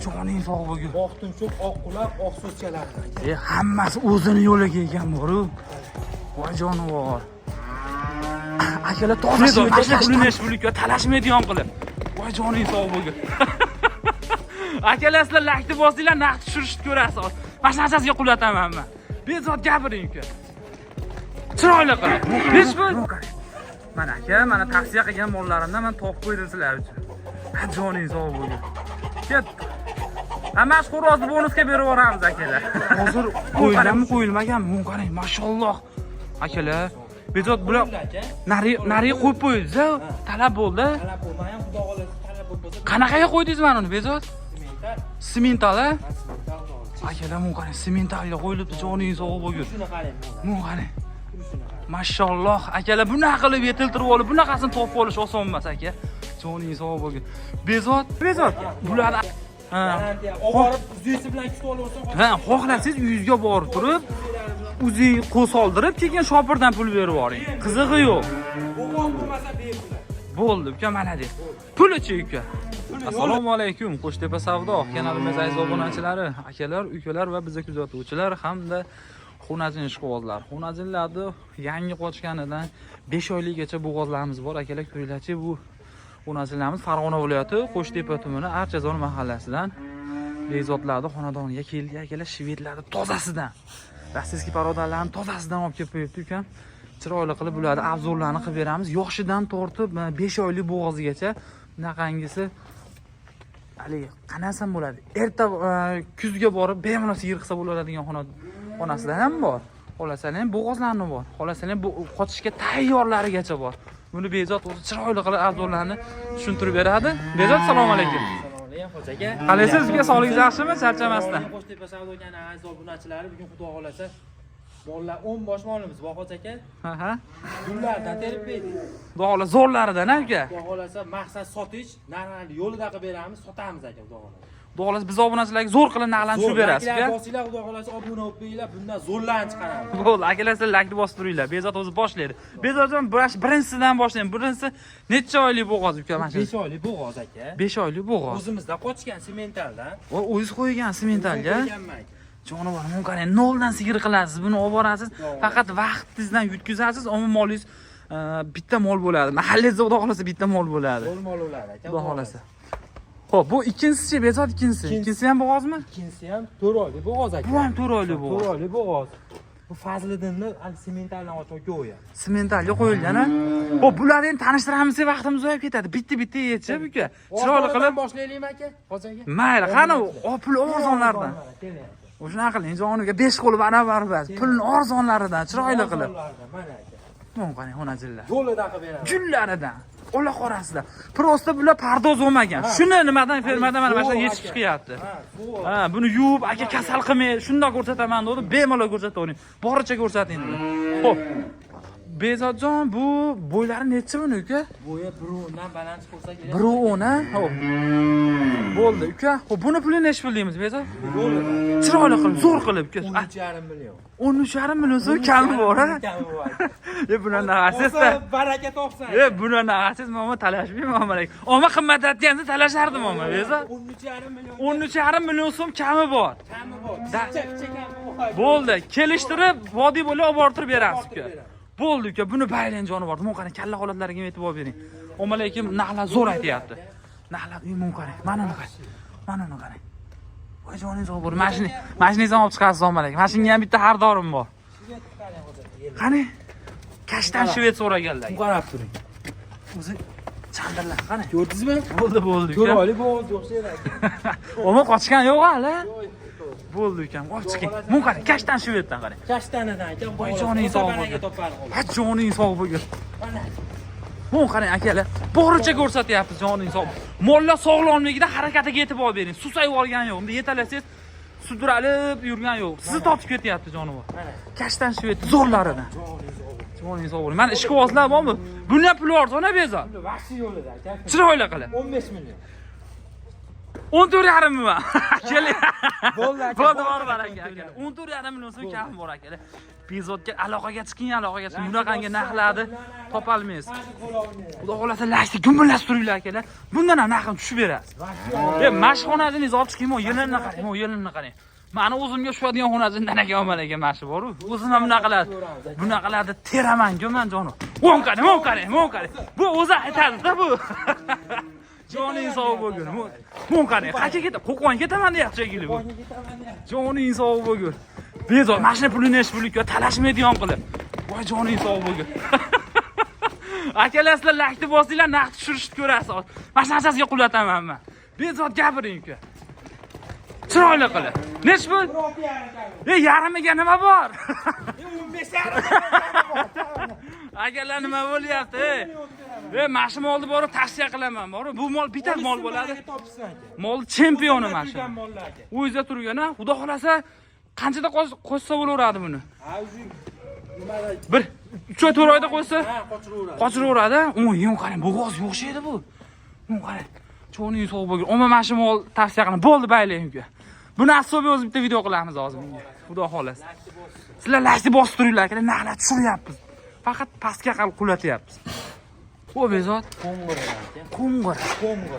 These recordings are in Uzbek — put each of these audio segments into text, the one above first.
joning sog' bo'lgin. Oqtunchoq, oqquloq, oqso'zchalar. Hammasi o'zini yo'liga ekan bor-ku. Voy jonivor. Akalar toza pulinish bulikka talashmaydigan qilib. Voy joning sog' bo'lgin. Akalar sizlar lakni bosinglar, naqd tushirishni ko'rasiz. Mana narsasiga qulataman men. Bezod gapiring uka. Chiroyli qilib. Hech bir mana aka, mana tavsiya qilgan mollarimdan men topib qo'ydim sizlar uchun. Joning sog' bo'lgin. Ket. Hamma xo'rozni bonusga berib yuboramiz akalar. Hozir qo'yilmaganmi? Qarang, mashalloh. Akalar, bezod bular nari qo'yib qo'ydi-da, talab bo'ldi. Talab bo'lmay ham xudo xolasi talab bo'lsa. Qanaqaga qo'ydingiz mana uni, bezod? Simental, a? Akalar, qarang, simentalga qo'yilibdi, joning sog' bo'lgin. Shuni qarang. Qarang. Mashalloh, akalar, bunaqa qilib yetiltirib olib, bunaqasini topib olish oson emas, aka. Joning sog' bo'lgin. Bezod, bular Oborib o'zingiz bilan kutib olaversangiz. Ha, xohlasangiz uyingizga borib turib, o'zing qo'l soldirib, keyin shopirdan pul berib yuboring. Qizig'i yo'q. O'g'il bo'lmasa bepul. Bo'ldi, uka, mana deb. Puli-chi, uka. Assalomu alaykum, Qo'shtepa savdo kanalimiz aziz obunachilari, akalar, ukalar va bizni kuzatuvchilar hamda xonajin ishqibozlar. Xonajinlarni yangi qochganidan 5 oylikgacha bo'g'ozlarimiz bor, akalar, ko'ringlarchi, bu xonajinlarimiz Farg'ona viloyati Qo'shtepa tumani Archazon mahallasidan bezodlarning xonadoniga keldi, akalar, shvedlarni tozasidan. Rossiyskiy parodalarning tozasidan olib kelib qo'yibdi ukan. Chiroyli qilib bularni obzorlarni qilib beramiz. Yoshidan tortib 5 oylik bo'g'ozigacha bunaqangisi haligi qanasam bo'ladi. Erta kuzga borib bemalol sigir qilsa bo'ladigan xonasidan ham bor. Xohlasalar ham bo'g'ozlarni bor. Xohlasalar ham qochishga tayyorlarigacha bor. Buni bezod o'zi chiroyli qilib arzonlarni tushuntirib beradi. Bezod, assalomu alaykum. Assalomu alaykum, xo'jaka. Qalaysiz, sizga sog'ligingiz yaxshimi? Charchamasdan. Qo'shtepa savdo kanali aziz obunachilari, bugun xudo xolasa mollar 10 bosh molimiz bor, xo'jaka. Ha. Gullardan terib berdik. Xudo xolasa zo'rlaridan, aka. Xudo xolasa maqsad sotish, narxni yo'lida qilib beramiz, sotamiz aka, xudo xolasa. Xudo xolasa biz obunachilarga zo'r qilib naqlan tushirib berasiz, aka. Bosinglar, xudo xolasa obuna bo'lib beringlar, bundan zo'rlarni chiqaramiz. Bo'ldi, akalar, sizlar lakni bosib turinglar. Bezod o'zi boshlaydi. Bezodjon, birinchisidan boshlaymiz. Birinchisi necha oylik bo'g'oz, uka, mana shu? 5 oylik bo'g'oz aka. 5 oylik bo'g'oz. O'zimizda qochgan sementaldan. O'zingiz qo'ygan sementalga. Jonivor, qarang, noldan sigir qilasiz, buni olib borasiz. Faqat vaqtingizdan yutkazasiz, ammo molingiz bitta mol bo'ladi. Mahallangizda xudo xolasa bitta mol bo'ladi. Mol bo'ladi aka. Xudo xolasa. Xo'p, bu ikkinchisi, bezod ikkinchisi. Ikkinchisi ham bo'g'ozmi? Ikkinchisi ham 4 oylik bo'g'oz aka. Bu ham 4 oylik bo'g'oz. 4 oylik bo'g'oz. Bu Fazliddinni sementaldan ochib qo'ygan. Sementalga qo'yilgan-a? Xo'p, bularni endi tanishtiramiz, vaqtimiz o'tib ketadi. Bitta yechib, uka. Chiroyli qilib boshlaylikmi aka? Xo'jaga. Mayli, qani, pul arzonlardan. O'shanaqa qiling, joniga 5 qo'l barabar bas. Pulni arzonlaridan, chiroyli qilib. Mana aka. Mana qarang, xonajinlar. Yo'lida qilib beramiz. Gullaridan. Ola qorasida. Prosta bular pardoz olmagan. Shuni nimadan fermadan mana shunday yechib chiqyapti. Ha, buni yuvib, aka kasal qilmay, shunday ko'rsataman dedi, bemalol ko'rsatavering. Boricha ko'rsating dedi. Xo'p. Bezodjon, bu bo'ylari necha buni, uka? Bo'yi 1.10 dan baland bo'lsa kerak. 1.10, xo'p. Bo'ldi, uka. Xo'p, buni pulini necha pul deymiz, Bezod? Yo'lida. Chiroyli qilib, zo'r qilib, uka. 13,5 million. 13,5 million so'm kami bor, ha? Kami bor. Buni naqasizda. Baraka topsan. Buni naqasiz, mama talashmayman, amalak. Oma qimmat aytganda talashardim, mama, Bezod. 13,5 million. 13,5 million so'm kami bor. Kami bor. Kichik kami bor. Bo'ldi, kelishtirib, vodiy bo'ylab olib borib beramiz, uka. Bo'ldi, uka, buni baylang jonivor. Mana qarang, kalla holatlariga e'tibor bering. Omalekim naqlar zo'r aytayapti. Naqlar, men qarang, mana buni qarang. Mana buni qarang. Voy joningiz bor. Mashinangizni olib chiqasiz, omalekim. Mashinga ham bitta xardorim bor. Qani? Kashtan shved so'raganlar. Qarab turing. O'zi chandirlar, qani? Ko'rdingizmi? Bo'ldi, uka. 4 oylik bo'g'oz yo'qsa Oma qochgan yo'q hali. Bo'ldi, ukam. Olib chiqing. Mun qarang, kashtan shveddan qarang. Kashtanidan aka. Voy joningiz sog' bo'lsin. Ha, joningiz sog' bo'lsin. Mun qarang, akalar. Boricha ko'rsatyapti joningiz sog'. Mollar sog'lomligida harakatiga e'tibor bering. Susayib olgan yo'q. Unda yetalasangiz sudralib yurgan yo'q. Sizni tortib ketyapti jonivor. Kashtan shved zo'rlaridan. Joningiz sog' bo'ling. Mana ishqibozlar bormi? Buni ham puli arzon, Bezod. Vaqti yo'lida aka. Chiroyli qilib. 15 million. 14,5 million. Keling. Bo'ldi aka. Bo'ldi bor aka. 14,5 million so'm kam bor aka. Bezodga aloqaga chiqing, bunaqangi narxlarni topolmaysiz. Xudo xolasa lashni gumillashib turinglar akalar. Bundan ham narxini tushib berasiz. Mashxonazingiz olib chiqing, yilini qarang, yilini qarang. Mani o'zimga tushadigan xonajindan aka olman ekan mashi bor-ku. O'zim ham bunaqalarni teraman-ku men jonim. O'n qarang. Bu o'zi aytadi-da bu. Joning sog' bo'lgur. O'n qarang, qayerga ketadi? Qo'qonga ketaman deyapti shekilli bu. Joning sog' bo'lgur. Bezor, mashina pulini pulga talashmaydigan qilib. Voy joning sog' bo'lgur. Akalar sizlar lakni bosinglar, narx tushirishni ko'rasiz. Mashinasiga qulataman men. Bezor gapiring-ku. Chiroyli qilib. Nech pul? Yarimiga nima bor? 15,5 Akalar nima bo'lyapti? Mashina oldi borib tavsiya qilaman, bor. Bu mol bitta mol bo'ladi. Mol chempioni mashina. O'zida turgan-a, xudo xolasa qanchada qo'shsa bo'laveradi buni? Bir 3-4 oyda qo'ysa, qochiraveradi. Yo'q qarang, bu g'oz yo'qshaydi bu. Yo'q qarang. Cho'ning sog' bo'lgur. Omma mashina mol tavsiya qilaman. Bo'ldi baylayimga. Buni asobiy o'z bitta video qilamiz hozir bunga. Xudo xolasa. Sizlar lashni bosib turinglar, akalar, narxlar tushiryapmiz. Faqat pastga qilib qulatyapmiz. O Bezod, qo'ng'ir.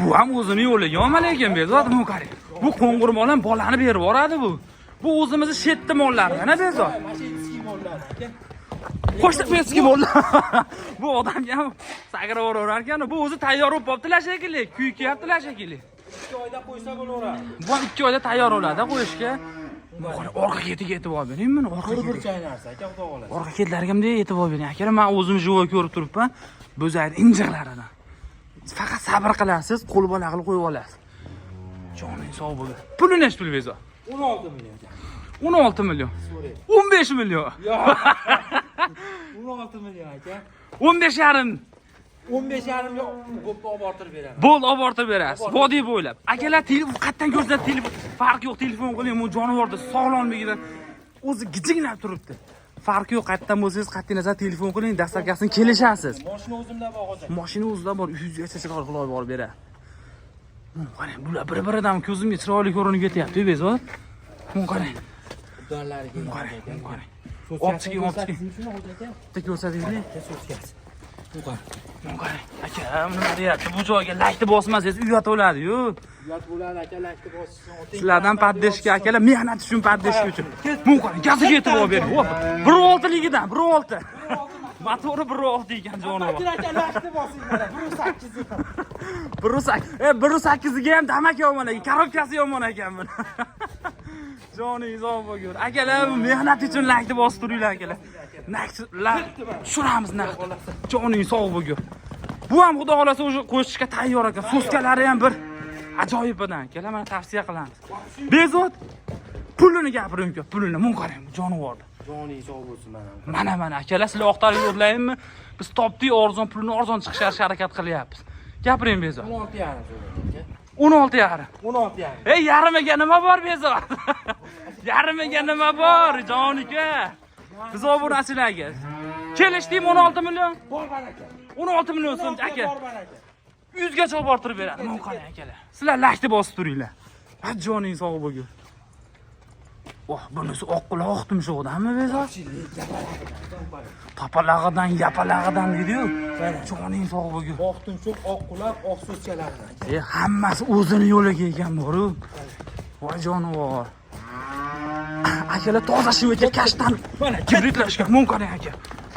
Bu ham o'zini yo'llagan lekin Bezod, bu qarang. Bu qo'ng'ir bilan bolani berib yuboradi bu. Bu o'zimizning shetdi mollari, mana Bezod. Qo'shtiqmeski mollar. Bu odamga ham sagrab yurar ekan, bu o'zi tayyor bo'lib qoptilar shekilli, kuyikyaptilar shekilli. 2 oyda qo'ysa bo'laveradi. Bu 2 oyda tayyor bo'ladi qo'yishga. Orqa ketiga yetib olib bering, meni orqa Bir chaynarsa aka, xudo xolasa. Orqa ketlarimga yetib olib bering. Akalar, men o'zim jo'va ko'rib turibman. Bo'zayni injiqlaridan. Faqat sabr qilasiz, qo'l bola qilib qo'yib olasiz. Joning sog' bo'lsin. Puli nech pul Bezod? 16 million aka. 16 million. 15 million. Yo'q. 16 million aka. 15,5. 15,5 yo'q, bo'pti olib orttirib beraman. Bo'ldi, olib ortib berasiz. Vodiy bo'ylab. Akalar, telefon qayerdan ko'rsa telefon farq yo'q, telefon qiling, bu jonivorda sog'lomligidan o'zi gijinglab turibdi. Farq yo'q, qayerdan bo'lsangiz, qayerdan nazar telefon qiling, dastavkasini kelishasiz. Mashina o'zimda bor hozir. Mashina o'zida bor, 100 gacha chiqarib borib beradi. Qarang, bular bir-biridan ko'zimga chiroyli ko'rinib ketyapti, Bezod. Qarang. Donlariga Qarang. Optik. Bitta ko'rsatinglar. Qarang, aka, nima deyapti? Bu joyga lakni bosmasangiz uyat bo'ladi-yu. Uyat bo'ladi aka, lakni bosishdan o'ting. Sizlardan paddeshga akalar, mehnat uchun paddeshga uchun. Qarang, gaziga yetib olib bering. 1.6 ligidan, 1.6. Motori 1.6 ekan jonivor. Aka, lakni bosing mana, 1.8. 1.8 ga ham damak yomon ekan, korobkasi yomon ekan buni. Joningiz sog' bo'lgur. Akalar, mehnat uchun lakni bosib turinglar akalar. Naklar tushiramiz narxni. Joningiz sog' bo'lgur. Bu ham xudo xolasa o'sha qo'shishga tayyor ekan. So'skalari ham bir ajoyibidan. Akalar, mana tavsiya qilamiz. Bezod pulini gapiring-ku, pulini. Mun qarang, jonivorda. Joningiz sog' bo'lsin mana. Mana akalar, sizlar oqtarib yo'llaymi? Biz topdik, arzon pulni arzon chiqishga harakat qilyapmiz. Gapiring Bezod. 16,5 16,5. 16,5. Yarimiga nima bor Bezod? Yarimiga nima bor, jonika? Biz obunachilarga. Kelishdimi 16 million? Bor aka. 16 million so'm aka. Bor aka. 100 gacha olib orttirib beradi. Men qarang akalar. Sizlar lakni bosib turinglar. Ha, joningiz sog' bo'lgur. Bunisi oq quloq tumshug'idanmi Bezod? Topalag'idan, yapalag'idan deydi-yu. Joningiz sog' bo'lgur. Oq tumshuq, oq quloq, oq so'zchalardan. Hammasi o'zini yo'liga ekan bor-ku. Voy jonivor. Akalar, toza shivga kashtan mana kibritlashgan mumkin aka.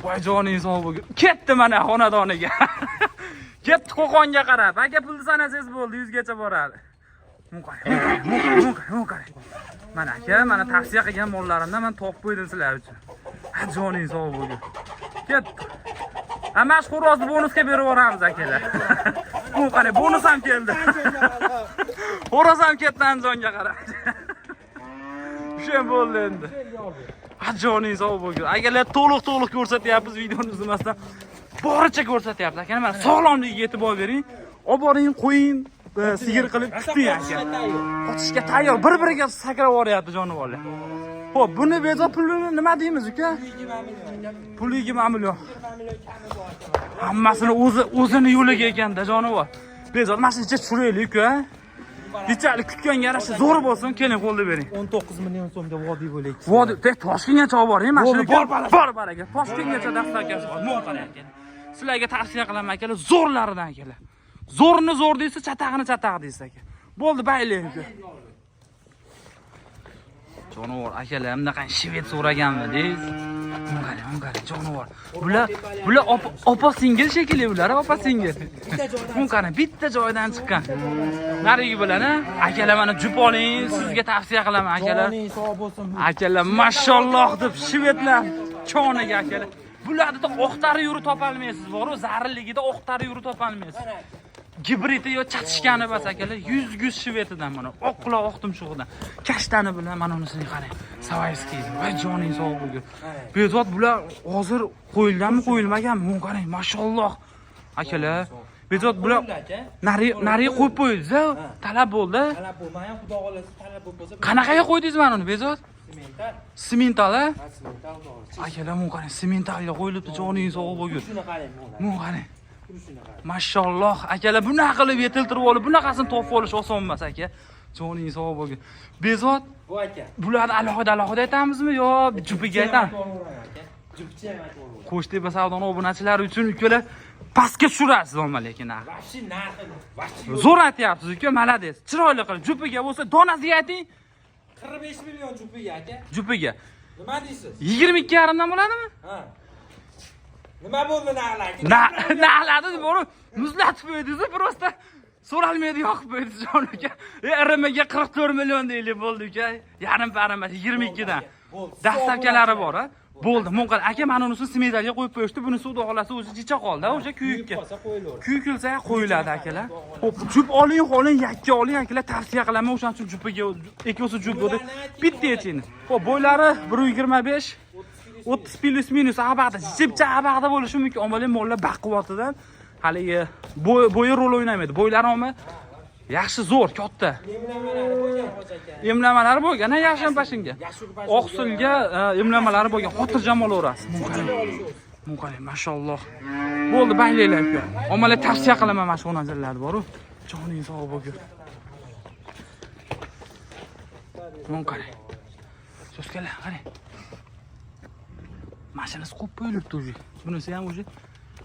Voy joningiz sog' bo'lgur. Ketdi mana xonadoniga. Ketdi Qo'qonga qarab. Aka pulni sanasangiz bo'ldi, 100 gacha boradi. Mumkin. Mana aka, mana tavsiya qilgan mollarimdan men topib qo'ydim sizlar uchun. Ha, joningiz sog' bo'lgur. Ketdi. Amash xo'rozni bonusga berib yuboramiz akalar. Bu qani bonus ham keldi. Xo'roz ham ketdi Andijonga qarab. Shem bo'ldi endi. Ha, joningiz sog' bo'lgur. Akalar, to'liq ko'rsatyapmiz videoni uzmasdan. Boricha ko'rsatyapmiz. Akalar, mana sog'lomligiga yetib olib bering. Olib boring, qo'ying, sigir qilib kuting aka. Qochishga tayyor, bir-biriga sakrab yuboryapti jonivorlar. Xo'p, buni Bezod pulini nima deymiz uka? Puli 20 million. Hammasini o'zini yo'liga ekanda jonivor. Bezod, mana shuncha tushiraylik-ku, ha? Nechalik kutganga yarasha zo'r bo'lsin, keling qo'lda bering. 19 million so'mga vodiy bo'laylik. Vodiy, Toshkentgacha olib boring, mashina bor baraka. Toshkentgacha dastlabkasi bor. Mo'l qarang akalar. Sizlarga tavsiya qilaman akalar, zo'rlaridan akalar. Zo'rni zo'r deysiz, chatag'ini chataq deysiz aka. Bo'ldi, baylang. Jonivor akalar, bunaqa shved so'raganmi deysiz? Qarang, jonivor. Bular opa singil shekilli bular, opa singil. Qarang, bitta joydan chiqqan. Narigi bilan, akalar mana jup oling, sizga tavsiya qilaman akalar. Joning sog' bo'lsin. Akalar, mashalloh deb shvedlar choniga akalar. Bularda o'qtari yuri topolmaysiz, bor-ku, zarrilligida o'qtari yuri topolmaysiz. Gibridi yo chatishgani bas akalar, 100 shvetidan mana oq quloq oq tumshug'idan. Kashtani bilan mana unisini qarang. Savayskiy. Voy joning sog' bo'lsin. Bezot bular hozir qo'yilganmi, qo'yilmaganmi? Qarang, mashalloh. Akalar, bezot bular nari qo'yib qo'ydi-da, talab bo'ldi. Talab bo'lmay, xudo xolasa talab bo'lsa. Qanaqaga qo'ydingiz mana uni, bezot? Semental. Semental, a? Semental to'g'ri. Akalar, men qarang, sementalga qo'yilibdi, joning sog' bo'lsin. Shuni qarang. Men qarang. Mashalloh, akalar, bunaqa qilib yetiltirib olib, bunaqasini topib olish oson emas aka. Joning sog' bo'lsin. Bezot, Bu aka. bularni alohida aytamizmi yo jupiga aytamiz? Jupchi ham aytib o'raman. Qo'shtepa savdo obunachilari uchun ukalar pastga tushirasiz omma lekin. Vashi narxi. Zo'r aytyapsiz uka, malades. Chiroyli qilib, jupiga bo'lsa donasiga ayting. 45 million jupiga aka. Jupiga. Nima deysiz? 22,5 dan bo'ladimi? Ha. Nima bo'ldi naqlaki? Naqladi bor, muzlatib qo'ydingiz, prosta so'ralmaydi yoqib qo'ydingiz jon uka. RMga 44 million deylik bo'ldi uka. Yarim paramat 22 dan. Dastlabkalari bor, ha? Bo'ldi. Monqal aka mana unisini smetalga qo'yib qo'yishdi. Buni suvda xolasi o'zi jicha qoldi, o'sha kuyikka. Kuyikilsa qo'yiladi akalar. Xo'p, jup oling, yakka oling akalar, tavsiya qilaman. O'shaning uchun jupiga ikkosi jup bo'ldi. Bitta yeching. Xo'p, bo'ylari 1.25 30 plus minus abaqda, jipcha abaqda bo'lishi mumkin. Ommalar mollar baquvvatidan haligi bo'yi rol o'ynamaydi. Bo'ylari omma yaxshi zo'r, katta. Emlamalari bo'lgan, yaxshi pashinga. Oqsilga emlamalari bo'lgan, xotirjam olaverasiz. Mun qarang, mashalloh. Bo'ldi, baylanglar uka. Ommalar tavsiya qilaman mana shu onajonlarni bor-ku. Joning sog' bo'lsin. Mun qarang. So'zkalar, qarang. Mashinasi qo'yib qo'yilibdi o'zi. Bunisi ham o'zi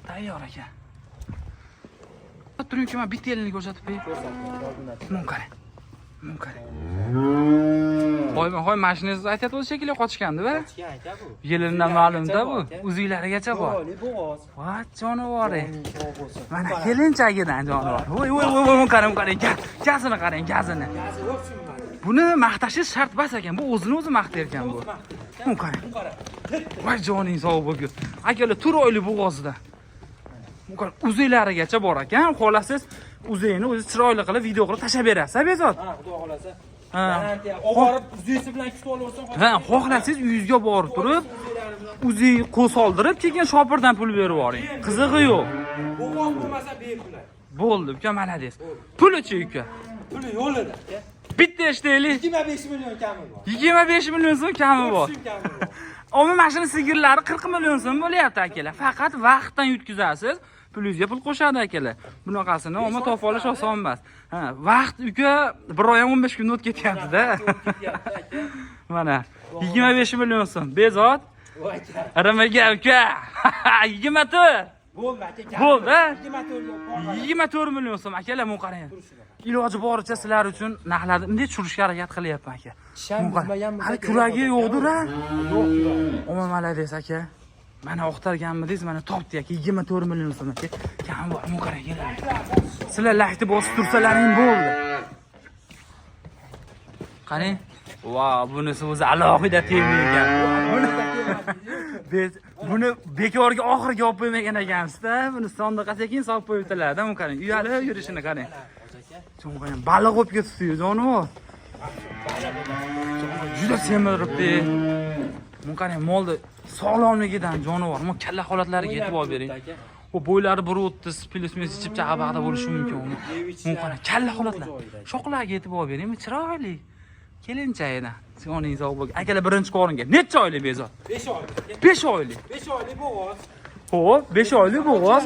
tayyor ekan. Turingchi, men bitta elini ko'rsatib qo'yay. Mun qarang. Qo'yma, mashinangizni aytayotgan shekilli qochgandi-da. Qochgan aka bu. Yilidan ma'lum-da bu. O'zinglargacha bor. Bo'g'oz. Va jonivor. Mana kelinchagidan jonivor. Voy, mun qarang. Gazini qarang, gazini. Gazi yo'qmi? Buni maqtashingiz shart bas ekan. Bu o'zini o'zi maqtar ekan bu. Mun qarang. Voy joning sog' bo'lsin. Akalar, 4 oylik bo'g'ozida. Uziylarigacha bor ekan. Xolasiz uzeyni o'zi chiroyli qilib video qilib tashab berasiz, bezot. Ha, xudo xolasa. Garantiya. Oborib uzeysi bilan kutib olaversin. Ha, xohlasangiz uyingizga borib turib, uzey qo'l soldirib, keyin shopirdan pul berib yuboring. Qizig'i yo'q. Bo'g'oz bo'lmasa bepul. Bo'ldi, uka, malades. Pulichi uka. Puli yo'lida aka. Bitta ishtaylik. 25 million kami bor. 25 million so'm kami bor. Omma mashina sigirlari 40 million so'm bo'lyapti akalar. Faqat vaqtdan yutkazasiz. Pulingizga pul qo'shadi akalar. Bunaqasini omma topib olish oson emas. Ha, vaqt uka 1 oy ham 15 kun o'tib ketyapti-da. Mana 25 million so'm. Bezot. Voy aka. Aramaga uka. 24. Bo'ldi aka. Bo'ldi. 24 million so'm akalar, men qarang. Iloji boricha sizlar uchun narxlarni bunday tushirishga harakat qilyapman aka. Hali kuragi yo'qdir-a? Yo'q. Omma malades aka. Mana oqtarganmidingiz, mana topdi aka, 24 million so'm aka. Kam bor, men qarang. Sizlar lahti bosib tursalaring bo'ldi. Qarang. Vau, bunisi o'zi alohida tegmagan. Buni bekorga oxirga olib qo'ymagan ekansiz-da. Buni sondiqqa sekin solib qo'yibdilar-da, men qarang. Uyalib yurishini qarang. Cho'nqayam baliq olib ketdi-yu, jonivor. Juda semiribdi. Men qarang, molni sog'lomligidan jonivor, men kalla holatlariga e'tibor bering. Bu bo'ylari 1.30 plus minus chipcha abaqda bo'lishi mumkin. Men qarang, kalla holatlar. Shoqlarga e'tibor bering, chiroyli. Kelinchagidan. Joningiz sog' bo'lsin. Akalar, birinchi qoringa necha oylik bezor? 5 oylik. 5 oylik. 5 oylik bo'g'oz. Xo'p, 5 oylik bo'g'oz.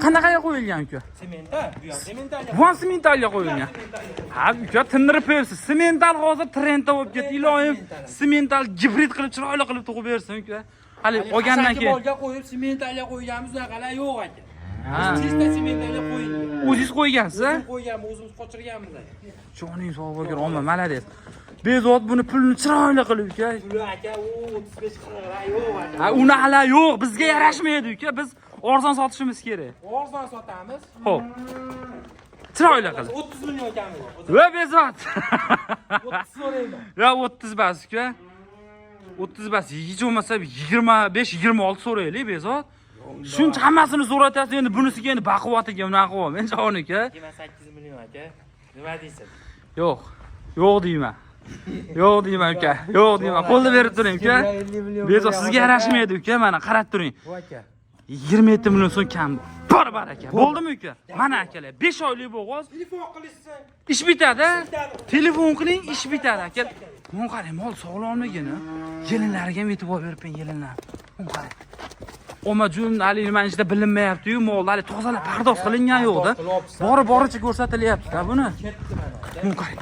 Qanaqaga qo'yilgan uka? Semental, bu ham semental. Bu ham sementalga qo'yilgan. Ha, uka tindirib qo'yibsiz. Semental hozir trendda bo'lib ketdi. Iloyim, semental gibrid qilib chiroyli qilib tug'ib bersin uka. Hali olgandan keyin Bolga qo'yib sementalga qo'yganmiz, unaqalar yo'q aka. Ha. Chista sementalga qo'yilgan. o'zingiz qo'ygansiz, a? Qo'yganmiz, o'zimiz qochirganmiz aka. Joning sog' bo'lgin, omma, malades. Bezod buni pulni chiroyli qilib uka. Puli aka, u 35 qirqlar yo'q aka. Ha, unaqa yo'q, bizga yarashmaydi uka. Biz arzon sotishimiz kerak. Arzon sotamiz. Xo'p. Chiroyli qilib. 30 million kamiga. Va bezod. 30 so'rayman. Ya 30 bas uka. 30 bas, hech bo'lmasa 25-26 so'raylik bezod. Shuncha hammasini so'ratasiz, endi bunisiga endi baquvvatiga unaqa qilib, men javob aka. 28 million aka. Nima deysiz? Yo'q. Yo'q deyman. Yo'q deyman uka. Yo'q deyman. Qo'lda berib turing uka. Bezod sizga yarashmaydi uka, mana qarab turing. Bu aka. 27 million so'm kam. Bor aka. Bo'ldimi uka? Mana akalar, 5 oylik bo'g'oz. Telefon qilishsin. Ish bitadi. Telefon qiling, ish bitadi aka. Mun qarang, mol sog'lomligini. Yelinlariga ham e'tibor beribman, yelinlar. Mun qarang. Omajun hali nima ichida bilinmayapti-yu, mollar tozalab pardoz qilingan yo'qda. Boricha ko'rsatilyapti-da buni. Mun qarang.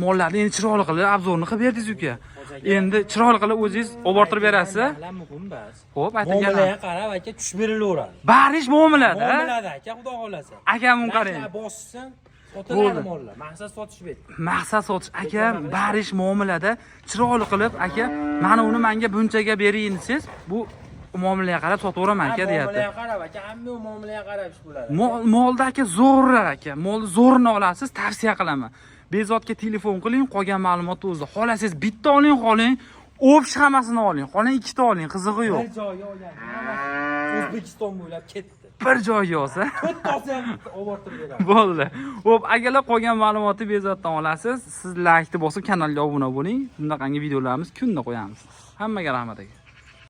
Mollarni endi chiroyli qilib obzorni qilib berdingiz uka. Endi chiroyli qilib o'zingiz olib borib berasiz. Muhim bas. Xo'p, ayting. Muomalaga qarab aka tushib berilaveradi. Bari ish muomalada. Muomalada aka, xudo xolasa. Aka mun qarang. Bossin, sotiladi mollar. Maqsad sotish bet. Maqsad sotish aka, bari ish muomalada chiroyli qilib aka, mana uni menga bunchaga bering desiz, bu muomalaga qarab sotaveraman aka deyapti. Muomalaga qarab aka, hamma muomalaga qarab ish bo'ladi. Molda aka zo'rroq aka. Molni zo'rini olasiz, tavsiya qilaman. Bezodga telefon qiling, qolgan ma'lumotni o'zida. Xolasangiz bitta oling, qoling. O'pish hammasini oling. Qolgan ikkita oling, qizig'i yo'q. Bir joyga olgan. O'zbekiston bo'ylab ketdi. Bir joyga olsa. To'rttasi ham obortirib beradi. Bo'ldi. Xo'p, akalar qolgan ma'lumotni Bezoddan olasiz. Siz laykni bosib, kanalga obuna bo'ling. Bunaqangi videolarimiz kunda qo'yamiz. Hammaga rahmat aka.